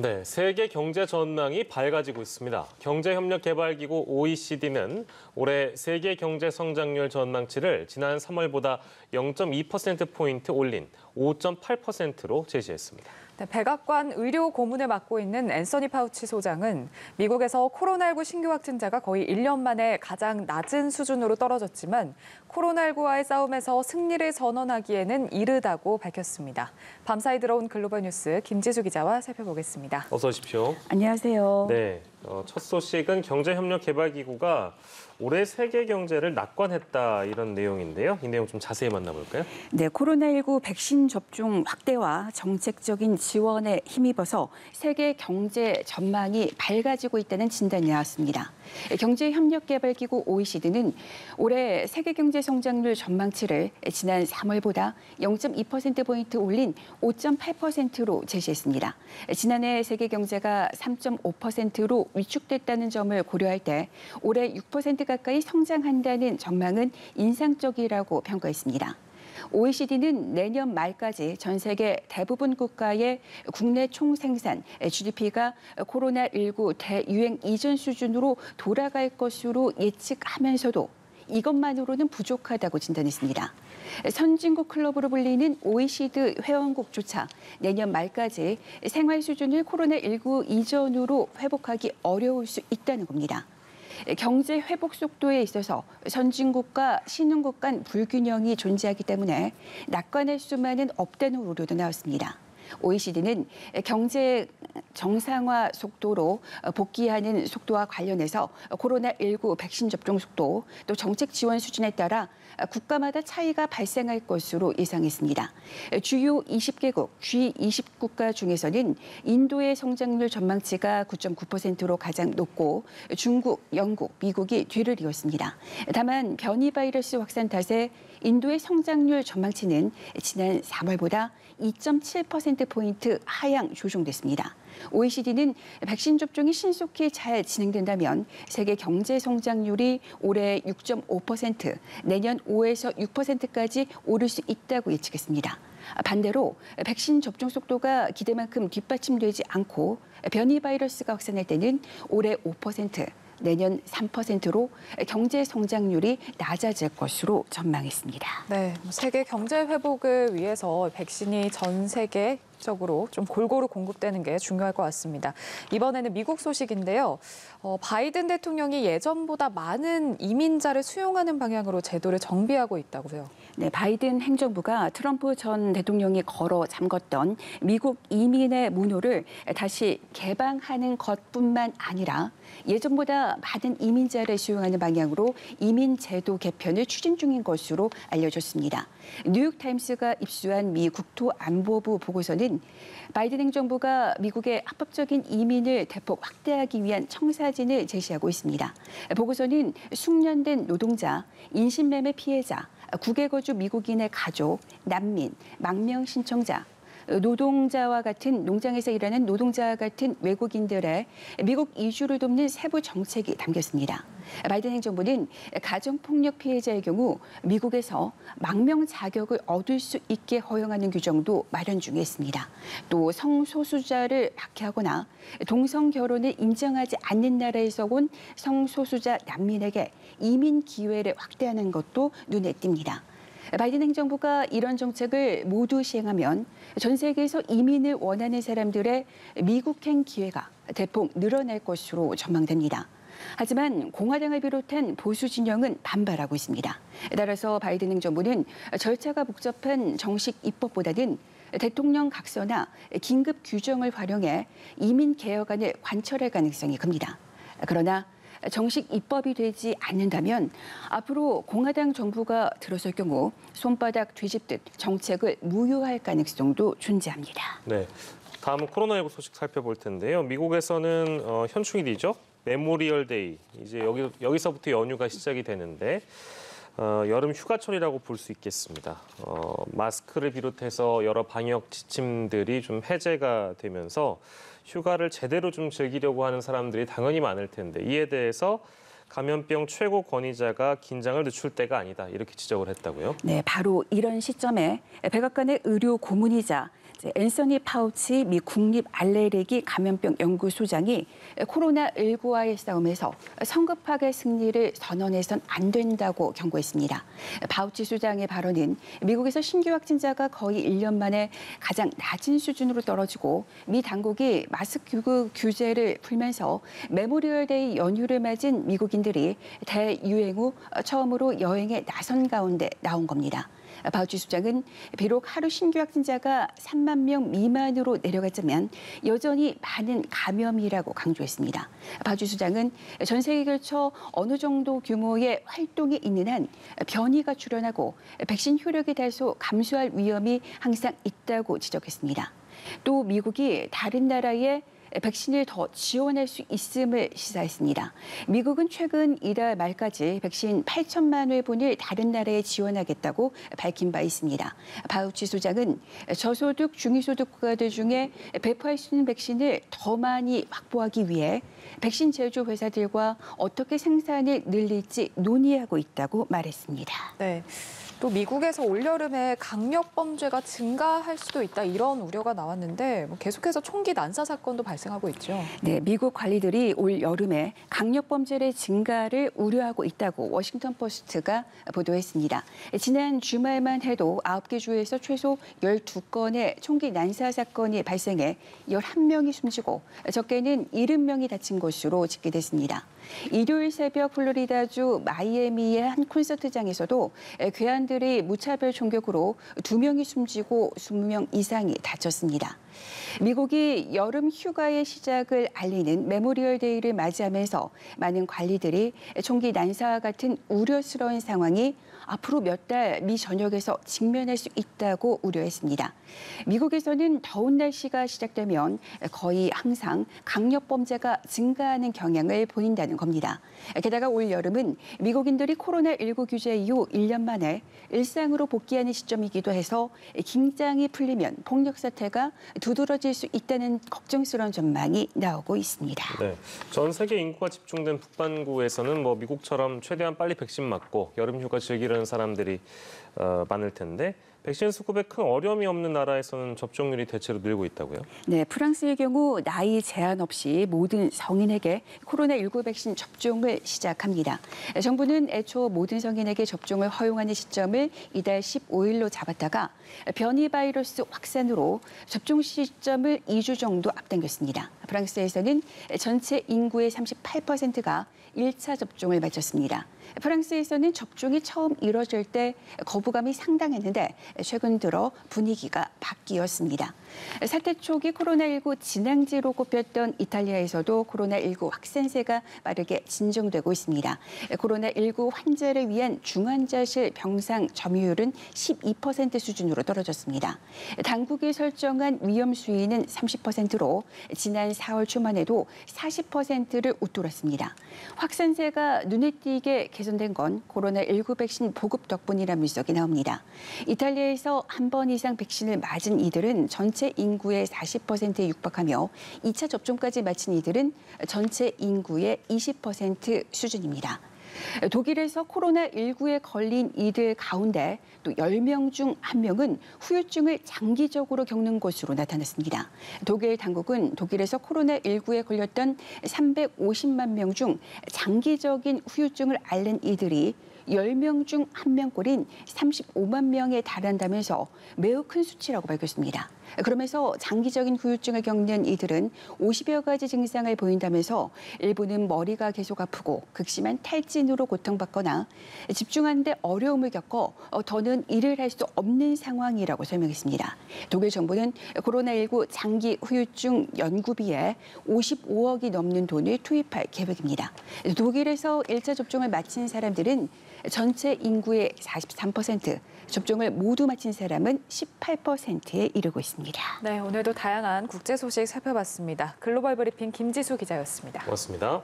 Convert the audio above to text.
네, 세계 경제 전망이 밝아지고 있습니다. 경제협력개발기구 OECD는 올해 세계 경제 성장률 전망치를 지난 3월보다 0.2%포인트 올린 5.8%로 제시했습니다. 네, 백악관 의료 고문을 맡고 있는 앤서니 파우치 소장은 미국에서 코로나19 신규 확진자가 거의 1년 만에 가장 낮은 수준으로 떨어졌지만 코로나19와의 싸움에서 승리를 선언하기에는 이르다고 밝혔습니다. 밤사이 들어온 글로벌 뉴스 김지수 기자와 살펴보겠습니다. 어서 오십시오. 안녕하세요. 네, 첫 소식은 경제협력개발기구가 올해 세계 경제를 낙관했다 이런 내용인데요. 이 내용 좀 자세히 만나볼까요? 네, 코로나19 백신 접종 확대와 정책적인 지원에 힘입어서 세계 경제 전망이 밝아지고 있다는 진단이 나왔습니다. 경제협력개발기구 OECD는 올해 세계 경제 성장률 전망치를 지난 3월보다 0.2%포인트 올린 5.8%로 제시했습니다. 지난해 세계 경제가 3.5%로 위축됐다는 점을 고려할 때 올해 6% 가까이 성장한다는 전망은 인상적이라고 평가했습니다. OECD는 내년 말까지 전 세계 대부분 국가의 국내 총생산 GDP가 코로나19 대유행 이전 수준으로 돌아갈 것으로 예측하면서도 이것만으로는 부족하다고 진단했습니다. 선진국 클럽으로 불리는 OECD 회원국조차 내년 말까지 생활 수준을 코로나19 이전으로 회복하기 어려울 수 있다는 겁니다. 경제 회복 속도에 있어서 선진국과 신흥국 간 불균형이 존재하기 때문에 낙관할 수만은 없다는 우려도 나왔습니다. OECD는 경제 정상화 속도로 복귀하는 속도와 관련해서 코로나19 백신 접종 속도 또 정책 지원 수준에 따라 국가마다 차이가 발생할 것으로 예상했습니다. 주요 20개국, G20 국가 중에서는 인도의 성장률 전망치가 9.9%로 가장 높고 중국, 영국, 미국이 뒤를 이었습니다. 다만 변이 바이러스 확산 탓에 인도의 성장률 전망치는 지난 3월보다 2.7%포인트 하향 조정됐습니다. OECD는 백신 접종이 신속히 잘 진행된다면 세계 경제 성장률이 올해 6.5%, 내년 5에서 6%까지 오를 수 있다고 예측했습니다. 반대로 백신 접종 속도가 기대만큼 뒷받침되지 않고 변이 바이러스가 확산할 때는 올해 5%, 내년 3%로 경제 성장률이 낮아질 것으로 전망했습니다. 네, 세계 경제 회복을 위해서 백신이 전 세계적으로 좀 골고루 공급되는 게 중요할 것 같습니다. 이번에는 미국 소식인데요. 바이든 대통령이 예전보다 많은 이민자를 수용하는 방향으로 제도를 정비하고 있다고요. 네, 바이든 행정부가 트럼프 전 대통령이 걸어 잠궜던 미국 이민의 문호를 다시 개방하는 것뿐만 아니라 예전보다 많은 이민자를 수용하는 방향으로 이민 제도 개편을 추진 중인 것으로 알려졌습니다. 뉴욕타임스가 입수한 미 국토안보부 보고서는 바이든 행정부가 미국의 합법적인 이민을 대폭 확대하기 위한 청사진을 제시하고 있습니다. 보고서는 숙련된 노동자, 인신매매 피해자, 국외 거주 미국인의 가족, 난민, 망명 신청자, 노동자와 같은 농장에서 일하는 노동자와 같은 외국인들의 미국 이주를 돕는 세부 정책이 담겼습니다. 바이든 행정부는 가정폭력 피해자의 경우 미국에서 망명 자격을 얻을 수 있게 허용하는 규정도 마련 중에 있습니다. 또 성소수자를 박해하거나 동성 결혼을 인정하지 않는 나라에서 온 성소수자 난민에게 이민 기회를 확대하는 것도 눈에 띕니다. 바이든 행정부가 이런 정책을 모두 시행하면 전 세계에서 이민을 원하는 사람들의 미국행 기회가 대폭 늘어날 것으로 전망됩니다. 하지만 공화당을 비롯한 보수 진영은 반발하고 있습니다. 따라서 바이든 행정부는 절차가 복잡한 정식 입법보다는 대통령 각서나 긴급 규정을 활용해 이민 개혁안을 관철할 가능성이 큽니다. 그러나 정식 입법이 되지 않는다면 앞으로 공화당 정부가 들어설 경우 손바닥 뒤집듯 정책을 무효할 가능성도 존재합니다. 네, 다음은 코로나19 소식 살펴볼 텐데요. 미국에서는 현충일이죠. 메모리얼 데이. 이제 여기서부터 연휴가 시작이 되는데 여름 휴가철이라고 볼 수 있겠습니다. 마스크를 비롯해서 여러 방역 지침들이 좀 해제가 되면서 휴가를 제대로 좀 즐기려고 하는 사람들이 당연히 많을 텐데 이에 대해서 감염병 최고 권위자가 긴장을 늦출 때가 아니다. 이렇게 지적을 했다고요. 네, 바로 이런 시점에 백악관의 의료 고문이자 앤서니 파우치 미 국립 알레르기 감염병 연구소장이 코로나19와의 싸움에서 성급하게 승리를 선언해선 안 된다고 경고했습니다. 파우치 소장의 발언은 미국에서 신규 확진자가 거의 1년 만에 가장 낮은 수준으로 떨어지고 미 당국이 마스크 규제를 풀면서 메모리얼데이 연휴를 맞은 미국인들이 대유행 후 처음으로 여행에 나선 가운데 나온 겁니다. 파우치 소장은 비록 하루 신규 확진자가 3만 명 미만으로 내려갔지만 여전히 많은 감염이라고 강조했습니다. 파우치 소장은 전 세계에 걸쳐 어느 정도 규모의 활동이 있는 한 변이가 출현하고 백신 효력이 다소 감소할 위험이 항상 있다고 지적했습니다. 또 미국이 다른 나라에 백신을 더 지원할 수 있음을 시사했습니다. 미국은 최근 이달 말까지 백신 8천만 회분을 다른 나라에 지원하겠다고 밝힌 바 있습니다. 파우치 소장은 저소득, 중위소득 국가들 중에 배포할 수 있는 백신을 더 많이 확보하기 위해 백신 제조 회사들과 어떻게 생산을 늘릴지 논의하고 있다고 말했습니다. 네. 또 미국에서 올여름에 강력 범죄가 증가할 수도 있다 이런 우려가 나왔는데 계속해서 총기 난사 사건도 발생하고 있죠. 네, 미국 관리들이 올 여름에 강력 범죄의 증가를 우려하고 있다고 워싱턴 포스트가 보도했습니다. 지난 주말만 해도 9개 주에서 최소 12건의 총기 난사 사건이 발생해 11명이 숨지고 적게는 70명이 다친 것으로 집계됐습니다. 일요일 새벽 플로리다주 마이애미의 한 콘서트장에서도 괴한들이 무차별 총격으로 2명이 숨지고 20명 이상이 다쳤습니다. 미국이 여름 휴가의 시작을 알리는 메모리얼 데이를 맞이하면서 많은 관리들이 총기 난사와 같은 우려스러운 상황이 앞으로 몇 달 미 전역에서 직면할 수 있다고 우려했습니다. 미국에서는 더운 날씨가 시작되면 거의 항상 강력 범죄가 증가하는 경향을 보인다는 겁니다. 게다가 올 여름은 미국인들이 코로나19 규제 이후 1년 만에 일상으로 복귀하는 시점이기도 해서 긴장이 풀리면 폭력 사태가 두드러질 수 있다는 걱정스러운 전망이 나오고 있습니다. 네, 전 세계 인구가 집중된 북반구에서는 미국처럼 최대한 빨리 백신 맞고 여름 휴가 즐기려는 사람들이 많을 텐데 백신 수급에 큰 어려움이 없는 나라에서는 접종률이 대체로 늘고 있다고요? 네, 프랑스의 경우 나이 제한 없이 모든 성인에게 코로나19 백신 접종을 시작합니다. 정부는 애초 모든 성인에게 접종을 허용하는 시점을 이달 15일로 잡았다가 변이 바이러스 확산으로 접종 시점을 2주 정도 앞당겼습니다. 프랑스에서는 전체 인구의 38%가 1차 접종을 마쳤습니다. 프랑스에서는 접종이 처음 이뤄질 때 거부감이 상당했는데 최근 들어 분위기가 바뀌었습니다. 사태 초기 코로나19 진앙지로 꼽혔던 이탈리아에서도 코로나19 확산세가 빠르게 진정되고 있습니다. 코로나19 환자를 위한 중환자실 병상 점유율은 12% 수준으로 떨어졌습니다. 당국이 설정한 위험 수위는 30%로 지난 4월 초만 해도 40%를 웃돌았습니다. 확산세가 눈에 띄게 개선된 건 코로나19 백신 보급 덕분이라는 분석이 나옵니다. 이탈리아에서 한 번 이상 백신을 맞은 이들은 전체 인구의 40%에 육박하며 2차 접종까지 마친 이들은 전체 인구의 20% 수준입니다. 독일에서 코로나19에 걸린 이들 가운데 또 10명 중 1명은 후유증을 장기적으로 겪는 것으로 나타났습니다. 독일 당국은 독일에서 코로나19에 걸렸던 350만 명 중 장기적인 후유증을 앓는 이들이 10명 중 1명꼴인 35만 명에 달한다면서 매우 큰 수치라고 밝혔습니다. 그러면서 장기적인 후유증을 겪는 이들은 50여 가지 증상을 보인다면서 일부는 머리가 계속 아프고 극심한 탈진으로 고통받거나 집중하는 데 어려움을 겪어 더는 일을 할 수 없는 상황이라고 설명했습니다. 독일 정부는 코로나19 장기 후유증 연구비에 55억이 넘는 돈을 투입할 계획입니다. 독일에서 1차 접종을 마친 사람들은 전체 인구의 43%, 접종을 모두 마친 사람은 18%에 이르고 있습니다. 네, 오늘도 다양한 국제 소식 살펴봤습니다. 글로벌 브리핑 김지수 기자였습니다. 고맙습니다.